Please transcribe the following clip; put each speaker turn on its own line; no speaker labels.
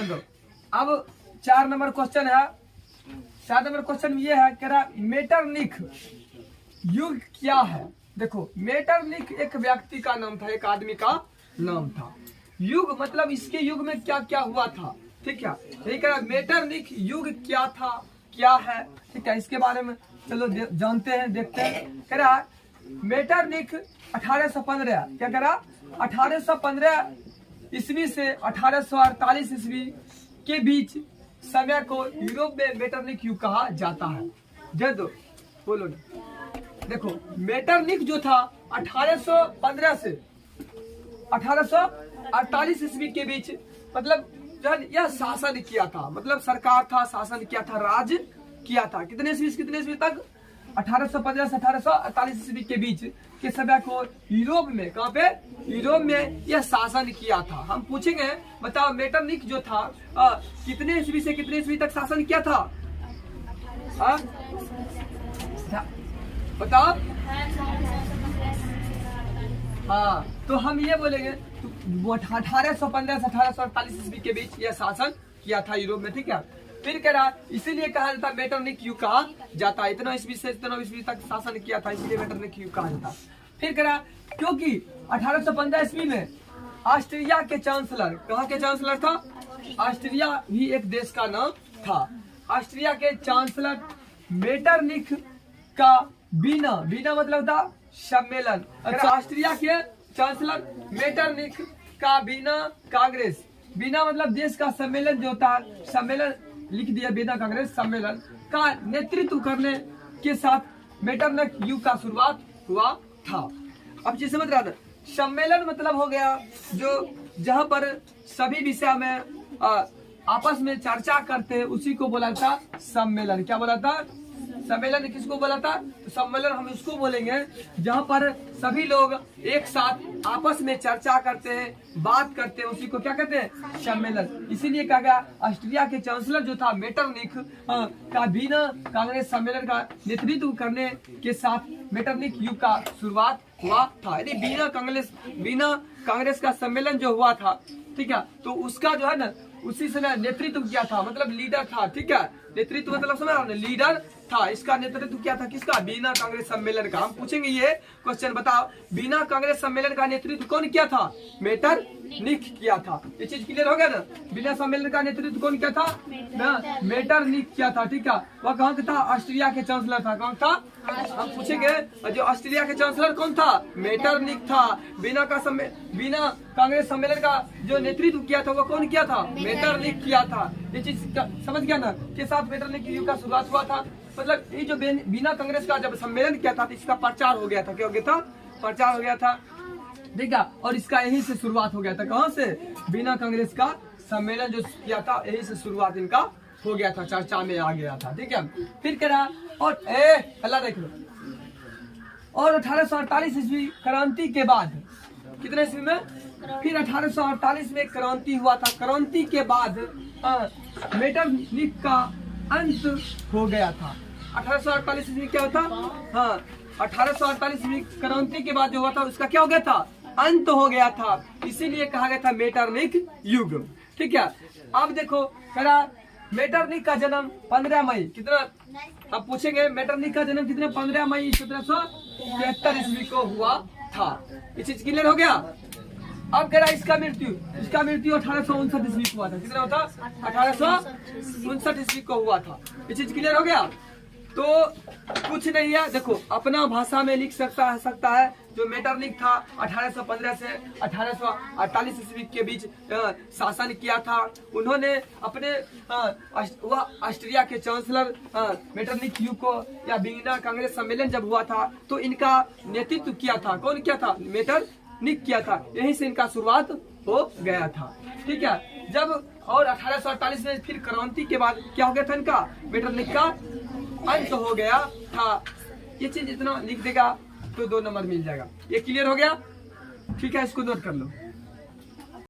दो। अब 4 number question है, 4 नंबर क्वेश्चन ये है, कह रहा मेटरनिख युग क्या है। देखो मेटरनिख एक व्यक्ति का नाम था, एक आदमी का नाम था। युग मतलब इसके युग में क्या क्या हुआ था, ठीक है। यही कह रहा मेटरनिख युग क्या था, क्या है, ठीक है। इसके बारे में चलो जानते हैं, देखते हैं। कह रहा मेटरनिख 1815, क्या कह रहा 1815 ईस्वी से 1848 ईस्वी के बीच समय को यूरोप में मेटरनिख युग कहा जाता है। जय दो बोलो ना। देखो मेटरनिख जो था 1815 से 1848 ईस्वी के बीच, मतलब यह शासन किया था, मतलब सरकार था, शासन किया था, राज किया था। कितने ईस्वी कितने ईस्वी तक, 1815 से 1848 ईस्वी के बीच के समय को यूरोप में, कहाँ पे, यूरोप में यह शासन किया था। हम पूछेंगे बताओ मेटरनिख जो था कितने ईस्वी से कितने ईस्वी तक शासन किया था, बताओ। हाँ तो हम ये बोलेंगे तो 1815 से 1848 ईस्वी के बीच यह शासन किया था यूरोप में, ठीक है। फिर कह रहा इसीलिए कहा जाता मेटरनिख युग कहा जाता है, इतना ईस्वी से इतना ईस्वी तक शासन किया था, इसलिए मेटरनिख युग कहा जाता। फिर कह रहा क्योंकि 1815 ईस्वी में ऑस्ट्रिया के चांसलर, कहाँ के चांसलर था, ऑस्ट्रिया भी एक देश का नाम था। ऑस्ट्रिया के चांसलर मेटरनिख का बीना, बीना मतलब था सम्मेलन। ऑस्ट्रिया के चांसलर मेटरनिख का बीना कांग्रेस, बीना मतलब देश का सम्मेलन जो था, सम्मेलन लिख दिया, बीना कांग्रेस सम्मेलन का नेतृत्व करने के साथ मेटरनिख युग का शुरुआत हुआ था। अब चीज समझ रहा था, सम्मेलन मतलब हो गया जो जहां पर सभी विषय में आपस में चर्चा करते हैं, उसी को बोला था सम्मेलन। क्या बोला था, सम्मेलन। किसको बोला था, तो सम्मेलन हम इसको बोलेंगे जहां पर सभी लोग एक साथ आपस में चर्चा करते हैं, बात करते हैं, उसी को क्या कहते हैं, सम्मेलन। इसीलिए कहा गया ऑस्ट्रिया के चांसलर जो था मेटरनिख का बीना कांग्रेस सम्मेलन का नेतृत्व करने के साथ मेटरनिख युग का शुरुआत हुआ था। यदि बीना कांग्रेस का सम्मेलन जो हुआ था, ठीक है, तो उसका जो है ना उसी समय नेतृत्व किया था, मतलब लीडर था, ठीक है। नेतृत्व मतलब समझ रहा, लीडर था, इसका नेतृत्व किया था किसका, बीना कांग्रेस सम्मेलन का। हम पूछेंगे ये क्वेश्चन, बताओ बीना कांग्रेस सम्मेलन का नेतृत्व कौन किया था, मेटरनिख किया था। ये चीज क्लियर हो गया ना, बीना सम्मेलन का नेतृत्व कौन किया था, मेटरनिख किया था, ठीक है। वह कहाँ का था, ऑस्ट्रिया के चांसलर था, कौन था, हम पूछेंगे जो ऑस्ट्रिया के चांसलर कौन था, मेटरनिख था। बीना कांग्रेस सम्मेलन का जो नेतृत्व किया था वो कौन किया था, मेटरनिख किया था। ये चीज समझ गया ना, के साथ मेटरनिख युग का शुरुआत हुआ था। मतलब ये जो बीना कांग्रेस का जब सम्मेलन किया था तो इसका प्रचार हो गया था, क्या हो गया था, प्रचार हो गया था, ठीक है। और इसका यही से शुरुआत हो गया था, कहाँ से, बीना कांग्रेस का सम्मेलन जो किया था यही से शुरुआत इनका हो गया था, चर्चा में आ गया था, ठीक है। फिर कह रहा और अल्लाह देख लो, और 1848 ईस्वी क्रांति के बाद, कितने ईस्वी में, फिर 1848 में क्रांति हुआ था। क्रांति के बाद मेटरनिख का अंत हो गया था। 1848 ईस्वी क्या होता, हाँ 1848 ईस्वी क्रांति के बाद जो हुआ था उसका क्या हो गया था, अंत हो गया था, इसीलिए कहा गया था मेटरनिख युग, ठीक है। अब देखो कह रहा मेटरनिख का जन्म 15 मई कितना, हम पूछेंगे मेटरनिख का जन्म कितने, 15 मई 1773 ईस्वी को हुआ था। ये चीज क्लियर हो गया। अब कह रहा इसका मृत्यु 1859 ईस्वी को हुआ था, कितना होता, 1859 ईस्वी को हुआ था। ये चीज क्लियर हो गया। तो कुछ नहीं है, देखो अपना भाषा में लिख सकता है जो मेटरनिख था 1815 से 1848 ईस्वी के बीच शासन किया था। उन्होंने अपने ऑस्ट्रिया के चांसलर मेटरनिख युग को या बीना कांग्रेस सम्मेलन जब हुआ था तो इनका नेतृत्व किया था, कौन किया था, मेटरनिख किया था, यहीं से इनका शुरुआत हो गया था, ठीक है। जब और 1848 में फिर क्रांति के बाद क्या हो गया था, इनका मेटरनिख का अंत हो गया था। ये चीज इतना लिख देगा तो 2 नंबर मिल जाएगा। ये क्लियर हो गया, ठीक है, इसको नोट कर लो।